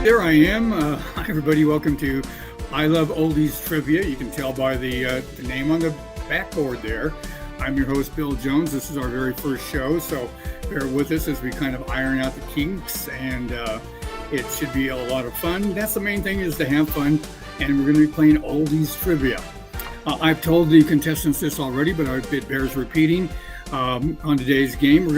There I am. Hi, everybody. Welcome to I Love Oldies Trivia. You can tell by the name on the backboard there. I'm your host, Bill Jones. This is our very first show, so bear with us as we kind of iron out the kinks, and it should be a lot of fun. That's the main thing, is to have fun, and we're going to be playing Oldies Trivia. I've told the contestants this already, but it bears repeating. On today's game,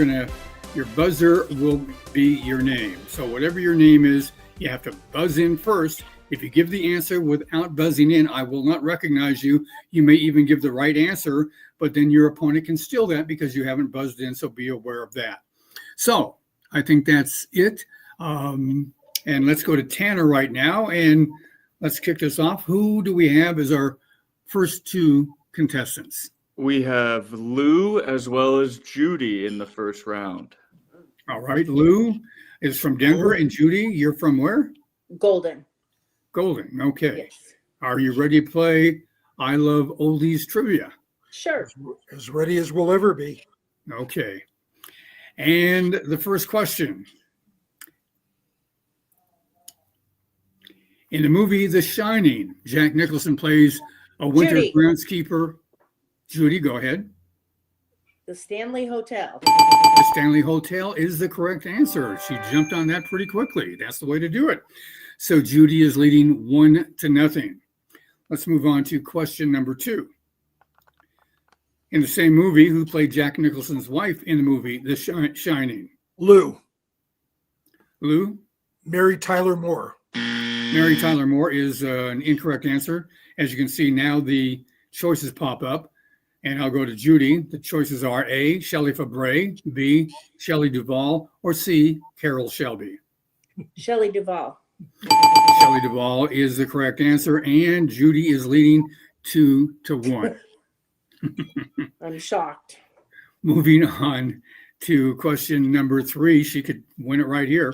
your buzzer will be your name. So whatever your name is, you have to buzz in first. If you give the answer without buzzing in, I will not recognize you. You may even give the right answer, but then your opponent can steal that because you haven't buzzed in, so be aware of that. So I think that's it. And let's go to Tanner right now, and let's kick this off. Who do we have as our first two contestants? We have Lou as well as Judy in the first round. All right, Lou is from Denver, and Judy, you're from where? Golden. Golden, okay. Yes. Are you ready to play I Love Oldies Trivia? Sure. As ready as we'll ever be. Okay. And the first question. In the movie The Shining, Jack Nicholson plays a winter Judy. groundskeeper. Judy, go ahead. The Stanley Hotel. The Stanley Hotel is the correct answer. She jumped on that pretty quickly. That's the way to do it. So Judy is leading 1-0. Let's move on to question number 2. In the same movie, who played Jack Nicholson's wife in the movie The Shining? Lou. Lou? Mary Tyler Moore. Mary Tyler Moore is an incorrect answer. As you can see now, the choices pop up. And I'll go to Judy. The choices are A, Shelley Fabre, B, Shelley Duvall, or C, Carol Shelby. Shelley Duvall. Shelley Duvall is the correct answer, and Judy is leading 2-1. I'm shocked. Moving on to question number 3. She could win it right here.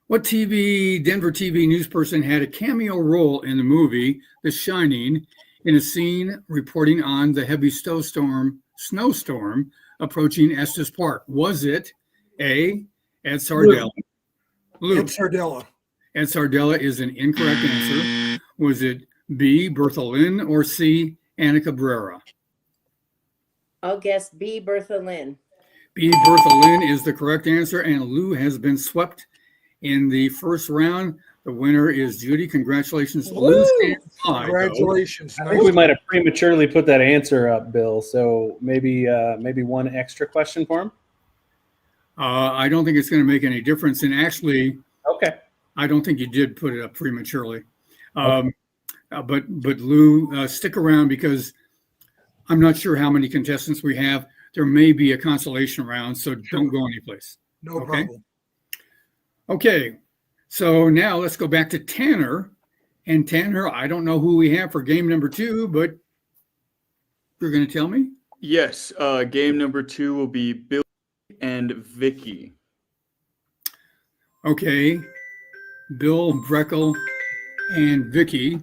What Denver TV news person had a cameo role in the movie The Shining in a scene reporting on the heavy snowstorm approaching Estes Park? Was it A, Ed Sardella? Lou. Ed Sardella. Ed Sardella is an incorrect answer. Was it B, Bertha Lynn, or C, Anna Cabrera? I'll guess B, Bertha Lynn. B, Bertha Lynn is the correct answer, and Lou has been swept in the first round. The winner is Judy. Congratulations, Lou. Congratulations. I think we might have prematurely put that answer up, Bill. So maybe one extra question for him. I don't think it's going to make any difference. And actually, okay, I don't think you did put it up prematurely. Okay. But Lou, stick around because I'm not sure how many contestants we have. There may be a consolation round, so don't go anyplace. No problem. Okay. So now let's go back to Tanner. And Tanner, I don't know who we have for game number 2, but you're going to tell me? Yes. Game number 2 will be Bill and Vicky. Okay. Bill, Breckle, and Vicky.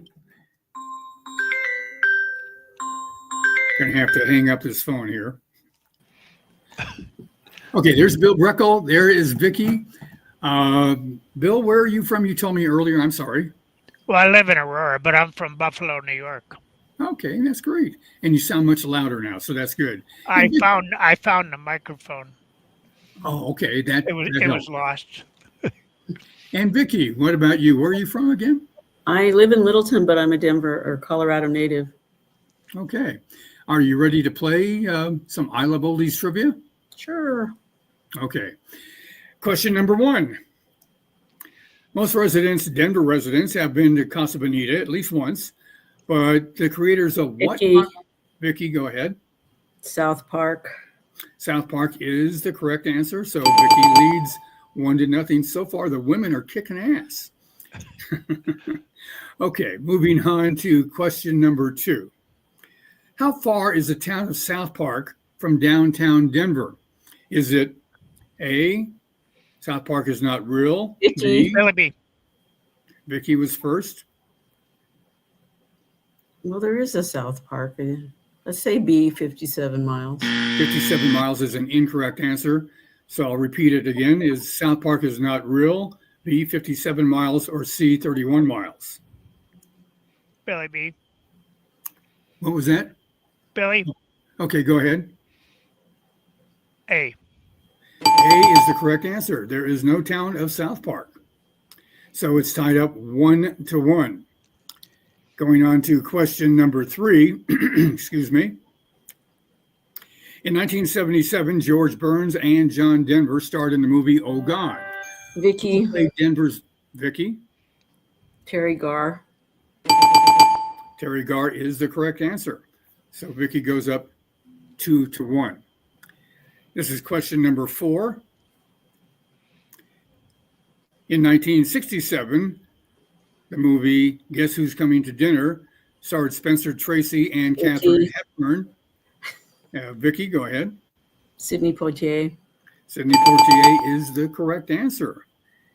Going to have to hang up this phone here. Okay, there's Bill Breckle. There is Vicky. Bill, where are you from? You told me earlier. I'm sorry. Well, I live in Aurora, but I'm from Buffalo, New York. Okay, that's great. And you sound much louder now, so that's good. I found the microphone. Oh, okay. It was lost. And Vicky, what about you? Where are you from again? I live in Littleton, but I'm a Denver or Colorado native. Okay. Are you ready to play some I Love Oldies Trivia? Sure. Okay. Question number 1. Most Denver residents, have been to Casa Bonita at least once, but the creators of Vicky. Vicky, go ahead. South Park. South Park is the correct answer. So Vicky leads 1-0. So far, the women are kicking ass. Okay, moving on to question number 2. How far is the town of South Park from downtown Denver? Is it A, South Park is not real? Vicky. B. Vicky was first. Well, there is a South Park. Let's say B, 57 miles. 57 miles is an incorrect answer. So I'll repeat it again. South Park is not real. B, 57 miles, or C, 31 miles? Billy B. What was that? Billy Okay, go ahead. A. A is the correct answer. There is no town of South Park. So it's tied up 1-1. Going on to question number 3. Excuse me. In 1977, George Burns and John Denver starred in the movie Oh God. Vicky, Who played Denver's Vicky? Terry Garr. Terry Garr is the correct answer. So Vicky goes up 2-1. This is question number 4. In 1967, the movie Guess Who's Coming to Dinner starred Spencer Tracy and Vicky. Katharine Hepburn. Vicky, go ahead. Sidney Poitier. Sidney Poitier is the correct answer.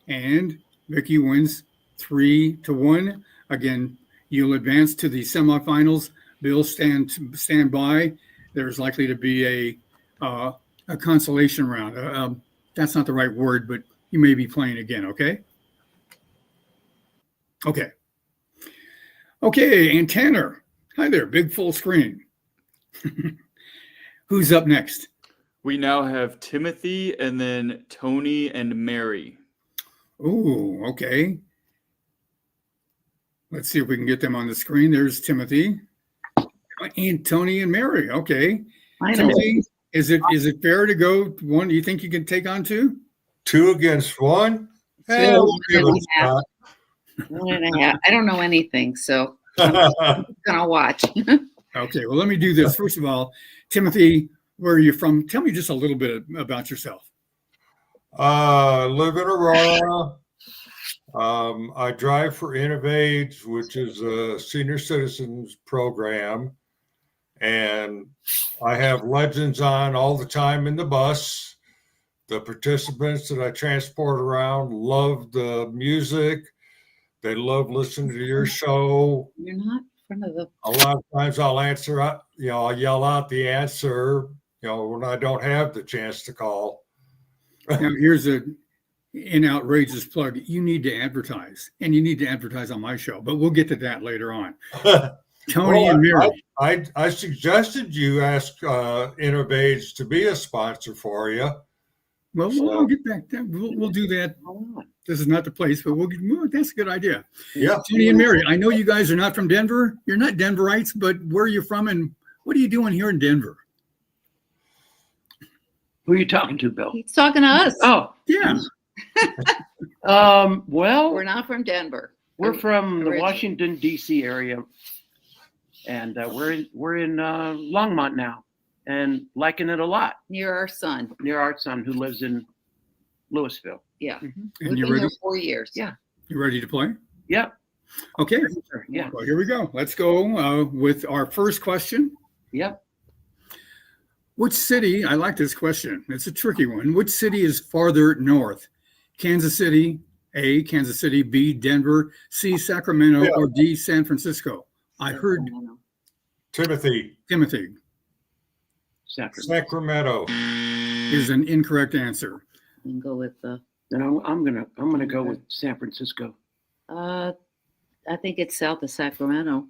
And Vicky wins 3-1. Again, you'll advance to the semifinals. Bill, stand by. There's likely to be a consolation round. That's not the right word, but you may be playing again, okay? Okay. Okay, and Tanner. Hi there, big full screen. Who's up next? We now have Timothy and then Tony and Mary. Oh, okay. Let's see if we can get them on the screen. There's Timothy and Tony and Mary. Okay. Timothy, is it fair to go one? Do you think you can take on two? 2 against 1? Yeah, We'll give it a shot. 1.5. I don't know anything, so I'm gonna watch. Okay, well, let me do this. First of all, Timothy, where are you from? Tell me just a little bit about yourself. Live in Aurora. I drive for Innovate, which is a senior citizens program. And I have legends on all the time in the bus. The participants that I transport around love the music. They love listening to your show. You're not in front of the. A lot of times I'll answer, I'll yell out the answer, when I don't have the chance to call. Now, here's an outrageous plug. You need to advertise, and you need to advertise on my show, but we'll get to that later on. Tony and Mary. I suggested you ask Innovage to be a sponsor for you. Well, we'll get back. We'll do that. This is not the place, but that's a good idea. Yeah. Tony and Mary, I know you guys are not from Denver. You're not Denverites, but where are you from and what are you doing here in Denver? Who are you talking to, Bill? He's talking to us. Oh, Yeah. Well, We're not from Denver. we're from the Originally. Washington D.C. area, and we're in Longmont now, and liking it a lot. Near our son. Near our son, who lives in Louisville. Yeah. And We've you been ready? here 4 years. Yeah. You ready to play? Yep. Okay. Sure. Yeah. Well, here we go. Let's go with our first question. Yep. Which city, I like this question. It's a tricky one. Which city is farther north? Kansas City, A, Kansas City, B, Denver, C, Sacramento, or D, San Francisco? I heard Timothy. Timothy Sacramento. is an incorrect answer. You can go with the. No, I'm gonna go with San Francisco. I think it's south of Sacramento.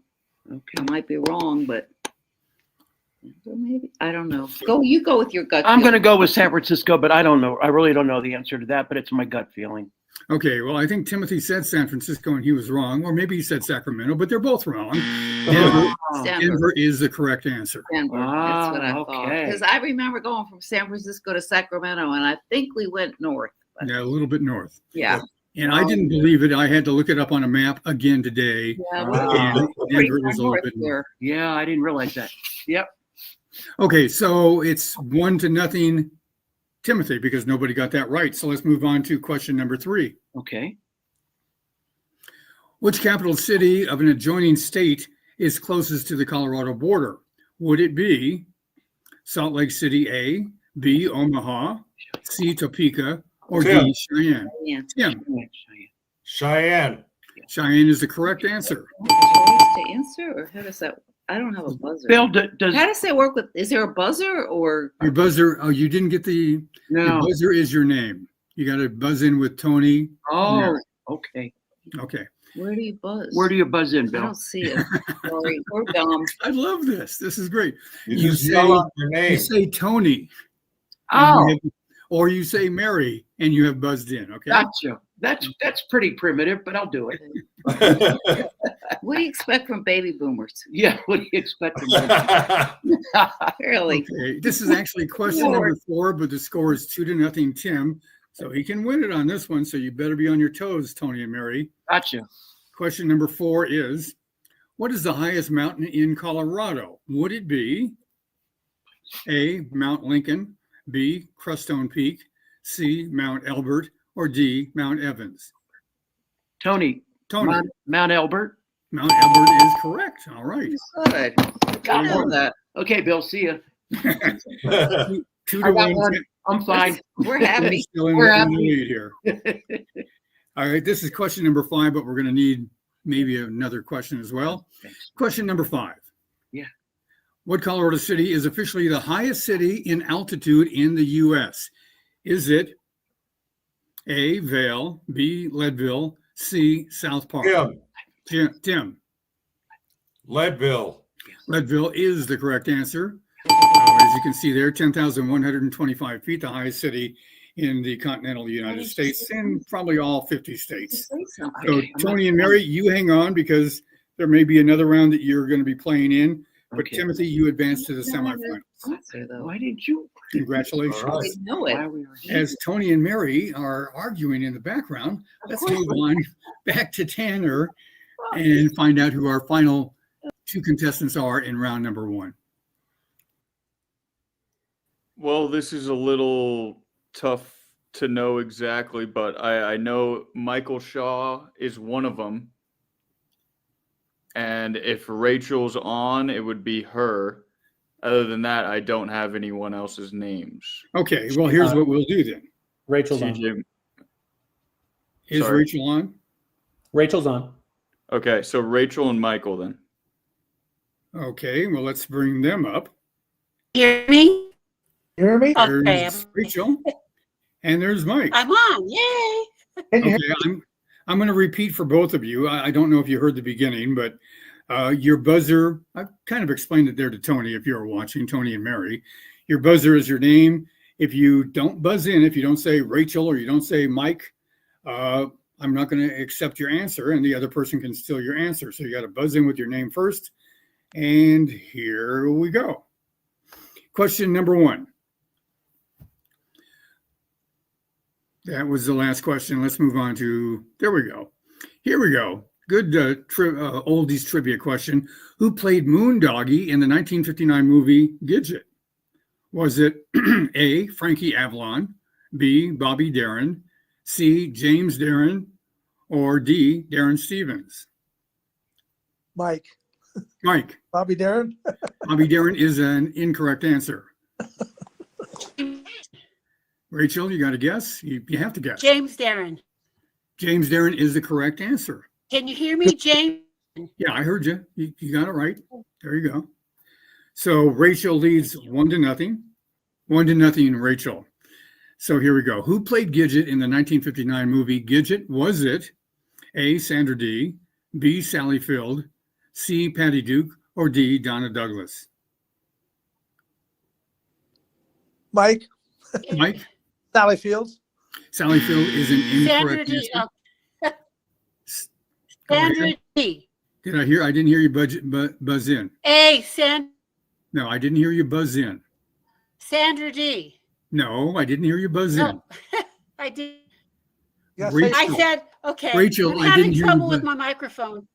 Okay. I might be wrong, but maybe I don't know. You go with your gut. I'm feeling. gonna go with San Francisco, but I don't know. I really don't know the answer to that, but it's my gut feeling. Okay, well, I think Timothy said San Francisco and he was wrong, or maybe he said Sacramento, but they're both wrong. Denver, Denver is the correct answer. Denver. That's what I thought. Okay. Because I remember going from San Francisco to Sacramento, and I think we went north. But Yeah, a little bit north. yeah. And I didn't believe it. I had to look it up on a map again today. Yeah, And pretty Denver far is a little north bit north. there. Yeah, I didn't realize that. Yep. Okay, so it's 1-0 Timothy because nobody got that right. So let's move on to question number 3. Okay. Which capital city of an adjoining state is closest to the Colorado border? Would it be Salt Lake City, A, B, Omaha, C, Topeka, or Tim. D, Cheyenne? Yeah. Tim, Cheyenne. Cheyenne is the correct answer. Choice to answer, or how does that? I don't have a buzzer. Bill, does How does that work with? Is there a buzzer or? Your buzzer, oh, you didn't get the no? buzzer is your name. You got to buzz in with Tony. Oh, okay. Okay. Where do you buzz? Where do you buzz in, I Bill? don't see it. Sorry, we're dumb. I love this. This is great. You just yell out your You name. say Tony, Oh, or you say Mary, and you have buzzed in. Okay. gotcha. That's pretty primitive, but I'll do it. What do you expect from baby boomers? Yeah, what do you expect from me? Really? Okay. This is actually question number 4, but the score is 2-0 Tim. So he can win it on this one. So you better be on your toes, Tony and Mary. Gotcha. Question number 4 is, what is the highest mountain in Colorado? Would it be A, Mount Lincoln, B, Crestone Peak, C, Mount Elbert, or D, Mount Evans? Tony. Tony. Mount Elbert. Mount Elbert is correct. All right. Good. I know that. Okay, Bill. See ya. 2 I to got 1. one. I'm fine. We're happy. Still in We're the happy. lead here. All right. This is question number 5, but we're going to need maybe another question as well. Question number 5. Yeah. What Colorado city is officially the highest city in altitude in the U.S.? Is it A, Vail, B, Leadville, C, South Park? Tim. Leadville. Leadville is the correct answer. As you can see there, 10,125 feet, the highest city in the continental United States and probably all 50 states. So Tony and Mary, you hang on because there may be another round that you're going to be playing in. But Okay. Timothy, you advance to the semifinals. Why didn't you? Congratulations. All right. I know it. Why we were here? As Tony and Mary are arguing in the background, let's move on back to Tanner and find out who our final 2 contestants are in round number 1. Well, this is a little tough to know exactly, but I know Michael Shaw is one of them. And if Rachel's on, it would be her. Other than that, I don't have anyone else's names. Okay, well, here's what we'll do then. Rachel's on. TJ, Is Sorry. Rachel on? Rachel's on. okay, so Rachel and Michael then. Okay, well, let's bring them up. Hear me? Hear me? Okay, There's Rachel, and there's Mike. I'm on. Yay! Can you hear Okay, I'm going to repeat for both of you. I don't know if you heard the beginning, but your buzzer, I kind of explained it there to Tony if you were watching, Tony and Mary. Your buzzer is your name. If you don't buzz in, if you don't say Rachel or you don't say Mike, I'm not going to accept your answer and the other person can steal your answer. So you got to buzz in with your name first. And here we go. Question number 1. That was the last question. Let's move on to, there we go. Here we go. Good oldies trivia question. Who played Moondoggie in the 1959 movie Gidget? Was it A, Frankie Avalon, B, Bobby Darin, C, James Darin, or D, Darren Stevens? Mike? Mike. Bobby Darin? Bobby Darin is an incorrect answer. Rachel, you got to guess? You have to guess. James Darren. James Darin is the correct answer. Can you hear me, James? Yeah, I heard you. You got it right. There you go. So Rachel leads 1-0. 1-0, Rachel. So here we go. Who played Gidget in the 1959 movie Gidget? Was it A, Sandra Dee, B, Sally Field, C, Patty Duke, or D, Donna Douglas? Mike? Mike? Sally Fields? Sally Field is an Sandra incorrect D. answer. Sandra D. Did I hear? I didn't hear you buzz in. A. No, I didn't hear you buzz in. Sandra D. No, I didn't hear you buzz in. No, I did. Yes, Rachel. I said, okay. Rachel, I'm I having didn't hear trouble you, with but- my microphone.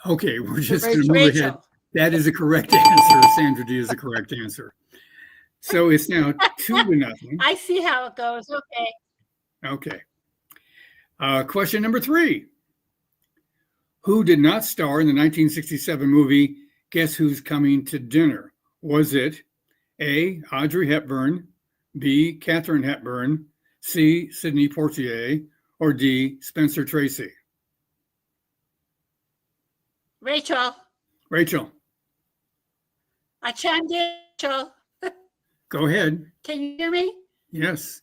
Okay, we're just going to move ahead. Rachel. That is a correct answer. Sandra D is the correct answer. So it's now 2-0. I see how it goes. Okay. Okay. Question number 3. Who did not star in the 1967 movie Guess Who's Coming to Dinner? Was it A, Audrey Hepburn, B, Katharine Hepburn, C, Sidney Poitier, or D, Spencer Tracy? Rachel. Rachel, I chimed in. Rachel. go ahead. Can you hear me? Yes.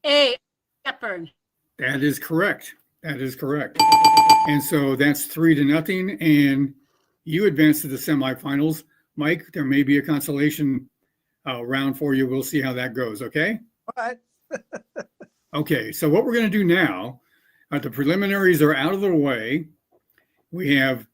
A. Hepburn. That is correct. That is correct. And so that's 3-0, and you advance to the semifinals. Mike, there may be a consolation round for you. We'll see how that goes. Okay. All right. Okay. So what we're going to do now, the preliminaries are out of the way. We have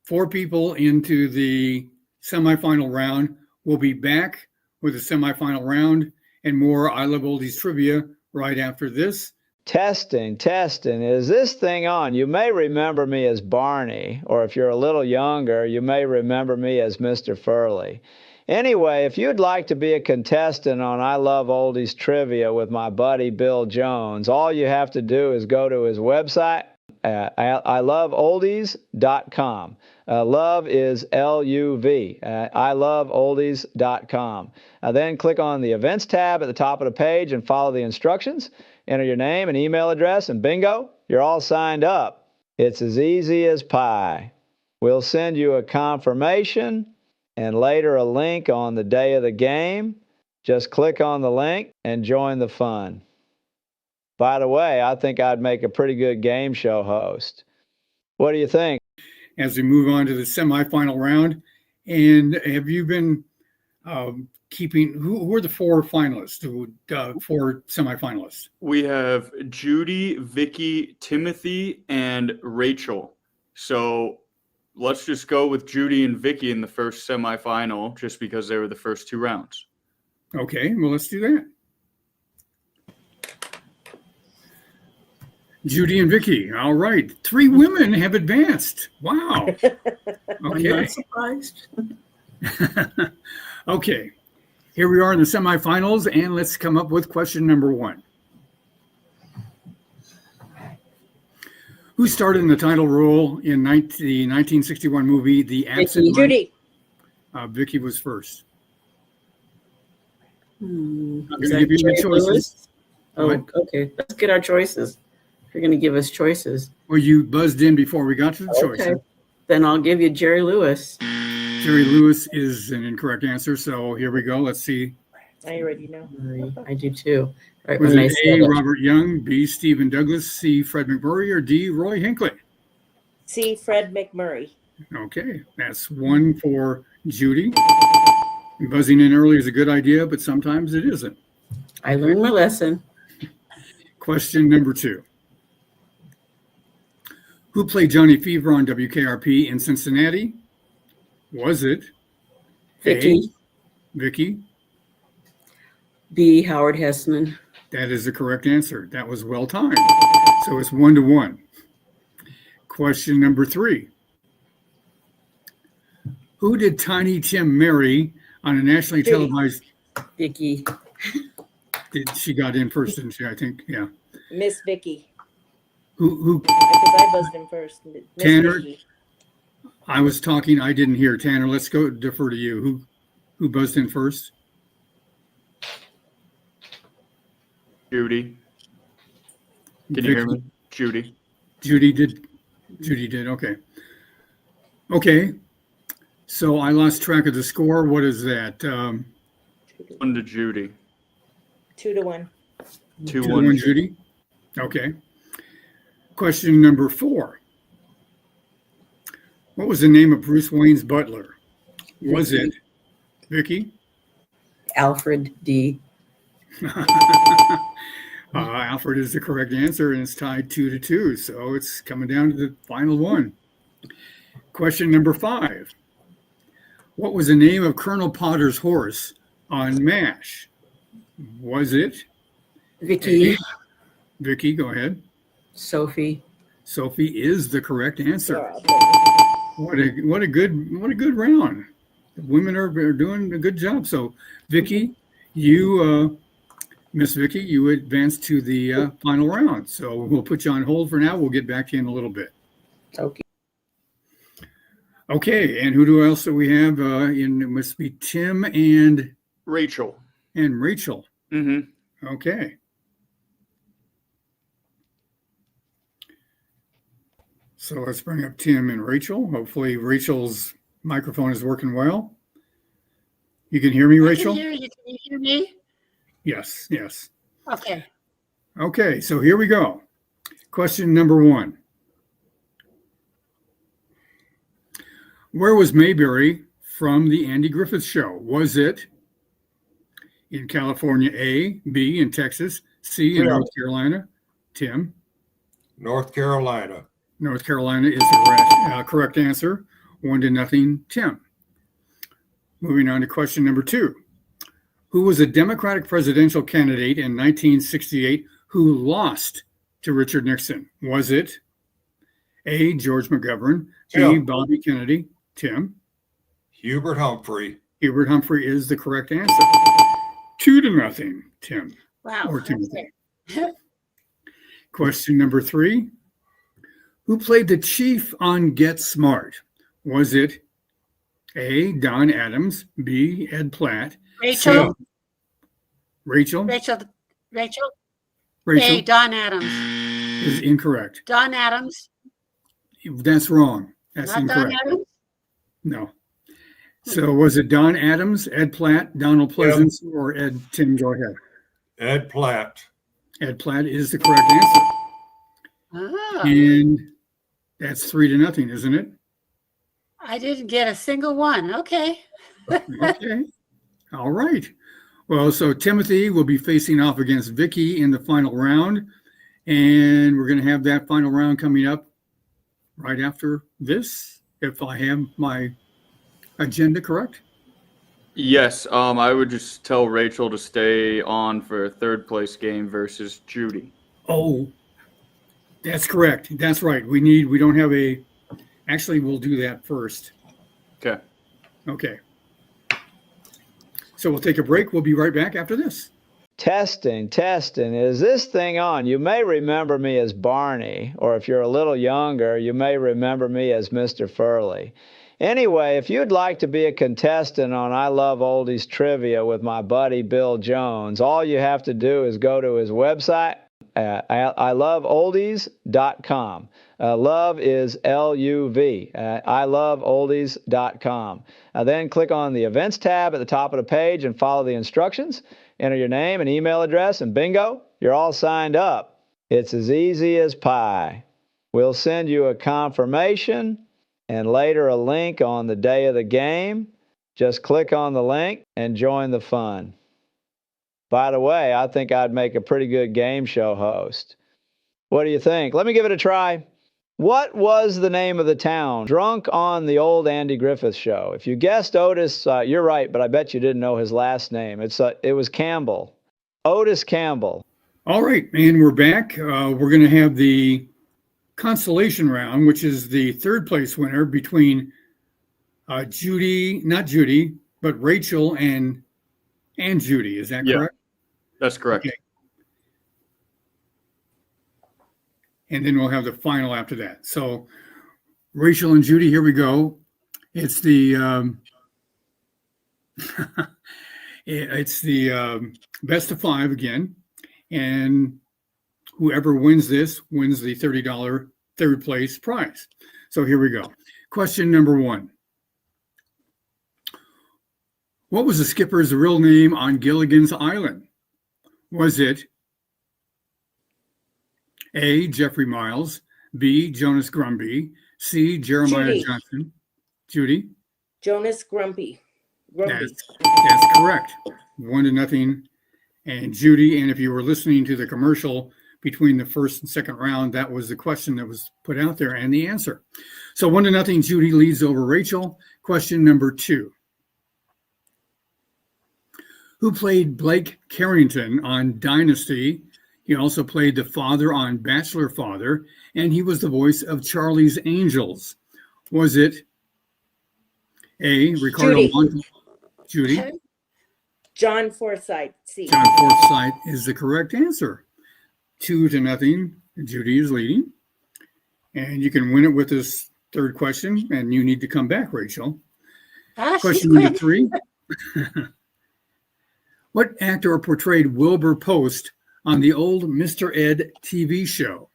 4 people into the semifinal round. We'll be back with the semifinal round and more I Love Oldies trivia right after this. Testing, testing. Is this thing on? You may remember me as Barney, or if you're a little younger, you may remember me as Mr. Furley. Anyway, if you'd like to be a contestant on I Love Oldies Trivia with my buddy Bill Jones, all you have to do is go to his website at iloveoldies.com. Love is L-U-V, iloveoldies.com. Then click on the events tab at the top of the page and follow the instructions. Enter your name and email address, and bingo, you're all signed up. It's as easy as pie. We'll send you a confirmation and later a link on the day of the game. Just click on the link and join the fun. By the way, I think I'd make a pretty good game show host. What do you think? As we move on to the semifinal round, and have you been keeping, who are the 4 finalists, 4 semifinalists? We have Judy, Vicky, Timothy, and Rachel. So let's just go with Judy and Vicky in the first semifinal, just because they were the first 2 rounds. Okay, well, let's do that. Judy and Vicky. All right. 3 women have advanced. Wow. I'm Okay. not surprised. Okay. Here we are in the semifinals, and let's come up with question number 1. Who starred in the title role in the 1961 movie The Absent Minded? Judy. Vicky was first. I'm Is going to that give you the Jerry choices. Lewis? Oh, What? okay. Let's get our choices. You're going to give us choices. Well, you buzzed in before we got to the Okay. choices. Then I'll give you Jerry Lewis. Jerry Lewis is an incorrect answer, so here we go. Let's see. I already know. I do too. Right Was when I it said A, it. Robert Young, B, Stephen Douglas, C, Fred McMurray, or D, Roy Hinckley? C. Fred McMurray. Okay, that's 1 for Judy. Buzzing in early is a good idea, but sometimes it isn't. I learned my lesson. Question number 2. Who played Johnny Fever on WKRP in Cincinnati? Was it Vicky. A, Vicky? B. Howard Hessman. That is the correct answer. That was well timed. So it's 1-1. Question number 3. Who did Tiny Tim marry on a nationally Judy. televised? Vicky. She got in first, didn't she? I think, yeah. Miss Vicky. Who? Because I buzzed in first. Miss Tanner? Vicky. I was talking. I didn't hear. Tanner, let's go defer to you. Who buzzed in first? Judy. Can you hear me? Judy. Judy did. Okay. Okay. So I lost track of the score. What is that? 1 to Judy. 2-1. 2-1 Judy. Okay. Question number 4. What was the name of Bruce Wayne's butler? Was it Vicky? Alfred D. Alfred is the correct answer, and it's tied 2-2. So it's coming down to the final one. Question number 5. What was the name of Colonel Potter's horse on MASH? Was it Vicky. Vicky? Go ahead. Sophie. Sophie is the correct answer. Oh, What a good round. The women are doing a good job. So, Vicky, you, Miss Vicky, you advanced to the final round. So we'll put you on hold for now. We'll get back to you in a little bit. Okay. Okay, and who else do we have? It must be Tim and Rachel. Rachel. Mm-hmm. Okay. So let's bring up Tim and Rachel. Hopefully Rachel's microphone is working well. You can hear me, Rachel? I can hear you. Can you hear me? Yes. Okay. Okay, so here we go. Question number 1. Where was Mayberry from the Andy Griffith Show? Was it in California, A, B, in Texas, C, in Yeah. North Carolina? Tim? North Carolina. North Carolina is the correct answer. 1-0, Tim. Moving on to question number 2. Who was a Democratic presidential candidate in 1968 who lost to Richard Nixon? Was it A, George McGovern, B, Tim. Bobby Kennedy? Tim? Hubert Humphrey. Hubert Humphrey is the correct answer. 2-0, Tim. Wow. Or Timothy. Question number 3. Who played the chief on Get Smart? Was it A, Don Adams, B, Ed Platt, Rachel. C, Rachel? Rachel. Rachel. Rachel Hey, Don Adams. is incorrect. Don Adams. That's wrong. That's Not incorrect. Don Adams. No. So was it Don Adams, Ed Platt, Donald Pleasance, or Ed? Tim, go ahead. Ed Platt. Ed Platt is the correct answer. Oh, And that's 3-0, isn't it? I didn't get a single one. Okay. Okay. All right. Well, so Timothy will be facing off against Vicky in the final round. And we're going to have that final round coming up right after this, if I have my agenda correct. Yes, I would just tell Rachel to stay on for a third place game versus Judy. Oh, that's correct. That's right. We don't have a, actually, we'll do that first. Okay. Okay. So we'll take a break. We'll be right back after this. Testing, testing. Is this thing on? You may remember me as Barney, or if you're a little younger, you may remember me as Mr. Furley. Anyway, if you'd like to be a contestant on I Love Oldies Trivia with my buddy Bill Jones, all you have to do is go to his website at iloveoldies.com. Love is L-U-V, iloveoldies.com. Then click on the Events tab at the top of the page and follow the instructions. Enter your name and email address, and bingo, you're all signed up. It's as easy as pie. We'll send you a confirmation and later a link on the day of the game. Just click on the link and join the fun. By the way, I think I'd make a pretty good game show host. What do you think? Let me give it a try. What was the name of the town drunk on the old Andy Griffith Show? If you guessed Otis, you're right, but I bet you didn't know his last name. It was Campbell. Otis Campbell. All right, and we're back. We're going to have the consolation round, which is the third place winner between Judy, not Judy, but Rachel and Judy. Is that correct? That's correct. Okay. And then we'll have the final after that. So Rachel and Judy, here we go. It's the it's the best of 5 again. And whoever wins this wins the $30 third place prize. So here we go. Question number 1. What was the skipper's real name on Gilligan's Island? Was it A, Jeffrey Miles, B, Jonas Grumby, C, Jeremiah Judy. Johnson? Judy? Jonas Grumpy. That's correct. 1-0. And Judy, and if you were listening to the commercial between the first and second round, that was the question that was put out there and the answer. So 1-0, Judy leads over Rachel. Question number 2. Who played Blake Carrington on Dynasty? He also played the father on Bachelor Father, and he was the voice of Charlie's Angels. Was it A, Ricardo Montalban? Judy? John Forsythe. C. John Forsythe is the correct answer. 2-0. Judy is leading. And you can win it with this third question, and you need to come back, Rachel. Question number 3. What actor portrayed Wilbur Post on the old Mr. Ed TV show?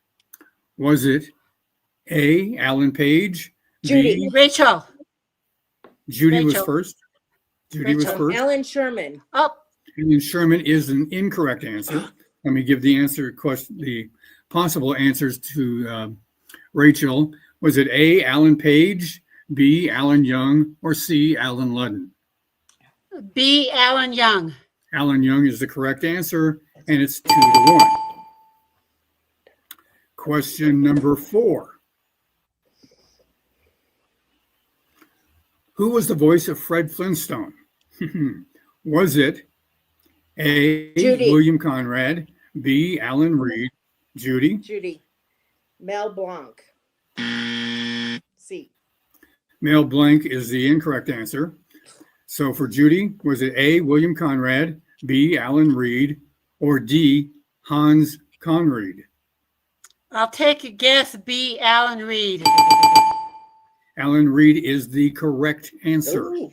Was it A, Alan Page? Judy. B, Rachel. Judy was Rachel. first. Judy was first. Alan Sherman. Oh, Alan Sherman is an incorrect answer. Let me give the the possible answers to Rachel. Was it A, Alan Page, B, Alan Young, or C, Alan Ludden? B. Alan Young. Alan Young is the correct answer, and it's 2-1. Question number 4. Who was the voice of Fred Flintstone? Was it A, Judy. William Conrad, B, Alan Reed, Judy? Judy. Mel Blanc. C. Mel Blanc is the incorrect answer. So for Judy, was it A, William Conrad, B, Alan Reed, or D, Hans Conried? I'll take a guess. B. Alan Reed. Alan Reed is the correct answer. Ooh.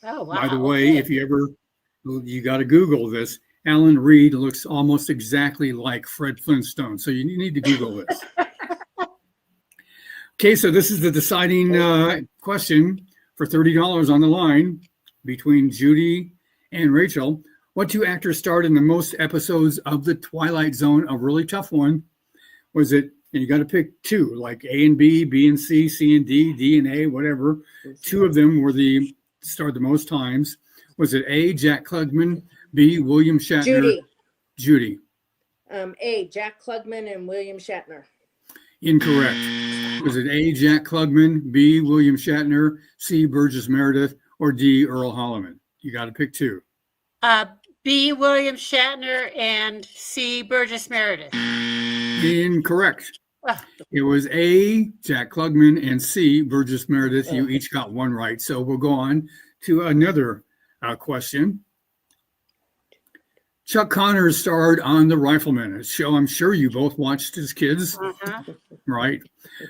Oh, wow. By the way, okay. if you got to Google this, Alan Reed looks almost exactly like Fred Flintstone. So you need to Google this. Okay, so this is the deciding question for $30 on the line between Judy and Rachel. What two actors starred in the most episodes of The Twilight Zone? A really tough one. Was it, and you got to pick two, like A and B, B and C, C and D, D and A, whatever. Two of them were starred the most times. Was it A, Jack Klugman, B, William Shatner? Judy. Judy. A. Jack Klugman and William Shatner. Incorrect. Was it A, Jack Klugman, B, William Shatner, C, Burgess Meredith, or D, Earl Holliman? You got to pick two. B. William Shatner and C. Burgess Meredith. Incorrect. It was A, Jack Klugman, and C, Burgess Meredith. You each got one right. So we'll go on to another question. Chuck Connors starred on The Rifleman, a show I'm sure you both watched as kids, right?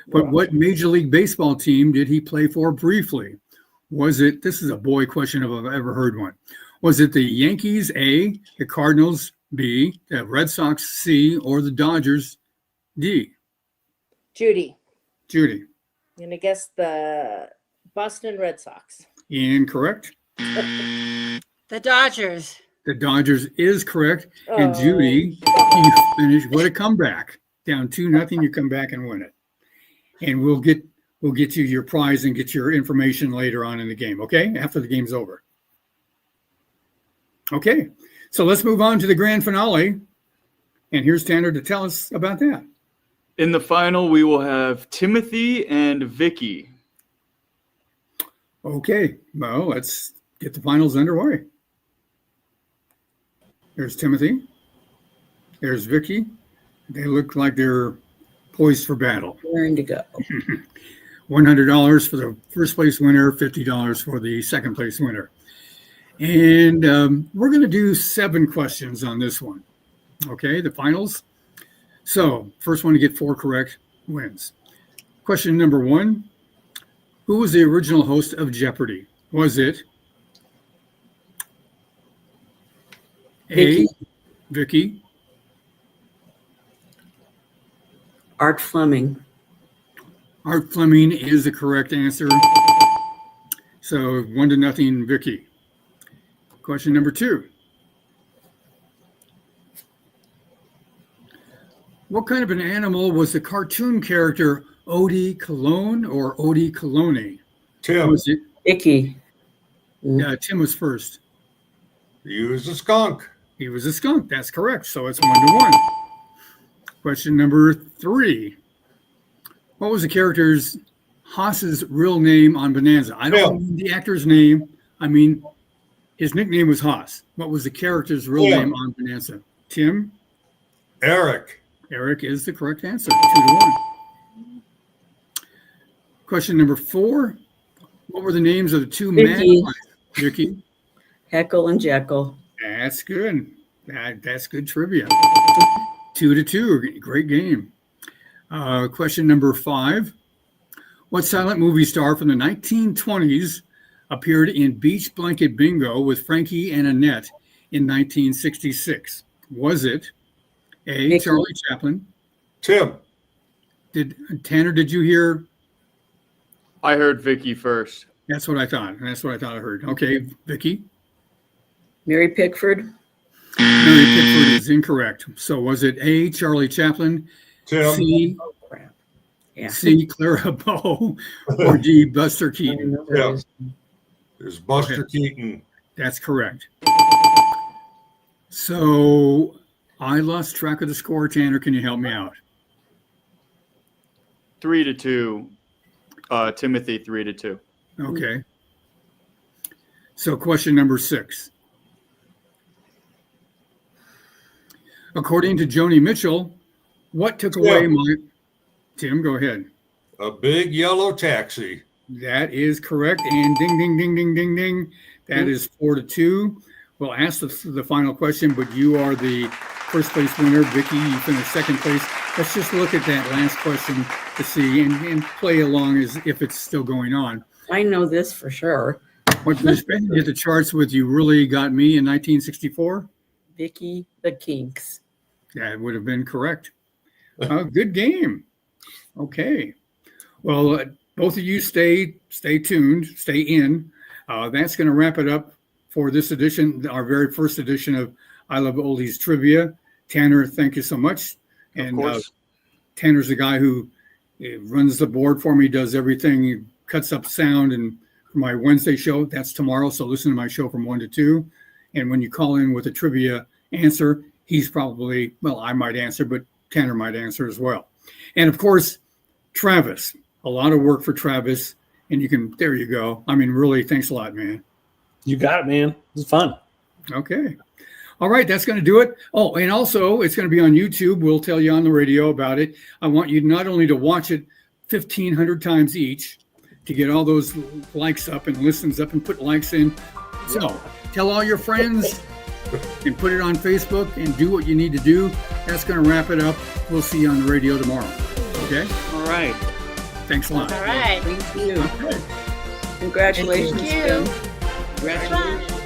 But what Major League Baseball team did he play for briefly? Was it, this is a boy question if I've ever heard one. Was it the Yankees, A, the Cardinals, B, the Red Sox, C, or the Dodgers, D? Judy. Judy. I'm going to guess the Boston Red Sox. Incorrect. The Dodgers. The Dodgers is correct. And Judy, you finished. What a comeback. Down 2-0, you come back and win it. And we'll get you your prize and get your information later on in the game, okay? After the game's over. Okay, so let's move on to the grand finale. And here's Tanner to tell us about that. In the final, we will have Timothy and Vicky. Okay, well, let's get the finals underway. There's Timothy. There's Vicky. They look like they're poised for battle. Raring to go. $100 for the first place winner, $50 for the second place winner. And we're going to do 7 questions on this one. Okay, the finals. So, first one to get 4 correct wins. Question number 1. Who was the original host of Jeopardy? Was it A, Vicky, Art Fleming. Art Fleming is the correct answer. So 1-0, Vicky. Question number 2. What kind of an animal was the cartoon character Odie Cologne or Odie Cologne? Tim. Was it? Icky. Tim was first. He was a skunk. He was a skunk. That's correct. So it's 1-1. Question number 3. What was the character's Haas's real name on Bonanza? I don't mean the actor's name. I mean, his nickname was Haas. What was the character's real name on Bonanza? Tim? Eric. Eric is the correct answer. 2-1. Question number 4. What were the names of the 2 magpies? Vicky? Heckle and Jekyll. That's good. That's good trivia. 2-2. Great game. Question number 5. What silent movie star from the 1920s appeared in Beach Blanket Bingo with Frankie and Annette in 1966? Was it A, Vicky. Charlie Chaplin? Tim. Tanner, did you hear? I heard Vicky first. That's what I thought. That's what I thought I heard. Okay, Vicky? Mary Pickford. Mary Pickford is incorrect. So was it A, Charlie Chaplin, Tim. C, Oh, crap. Yeah. C, Clara Bow, or D, Buster Keaton? Yeah. There's Buster Keaton. That's correct. So I lost track of the score. Tanner, can you help me out? 3-2. Timothy, 3-2. Okay. So question number 6. According to Joni Mitchell, what took away my... Tim, go ahead. A big yellow taxi. That is correct. And ding, ding, ding, ding, ding, ding. That is 4-2. We'll ask the final question, but you are the first place winner. Vicky, you finished second place. Let's just look at that last question to see and play along as if it's still going on. I know this for sure. What hit the charts with You Really Got Me in 1964? Vicky the Kinks. That would have been correct. Good game. Okay. Well, both of you stay tuned, stay in. That's going to wrap it up for this edition, our very first edition of I Love Oldies Trivia. Tanner, thank you so much. And Tanner's the guy who runs the board for me, does everything, he cuts up sound. And for my Wednesday show, that's tomorrow. So listen to my show from 1 to 2. And when you call in with a trivia answer, he's probably, well, I might answer, but Tanner might answer as well. And of course, Travis, a lot of work for Travis. And you can, there you go. I mean, really, thanks a lot, man. You got it, man. It's fun. Okay. All right, that's going to do it. Oh, and also it's going to be on YouTube. We'll tell you on the radio about it. I want you not only to watch it 1,500 times each to get all those likes up and listens up and put likes in. So tell all your friends and put it on Facebook and do what you need to do. That's going to wrap it up. We'll see you on the radio tomorrow. Okay? All right. Thanks a lot. All right. Thank you. Okay. Congratulations, Thank you. Tim. Congratulations.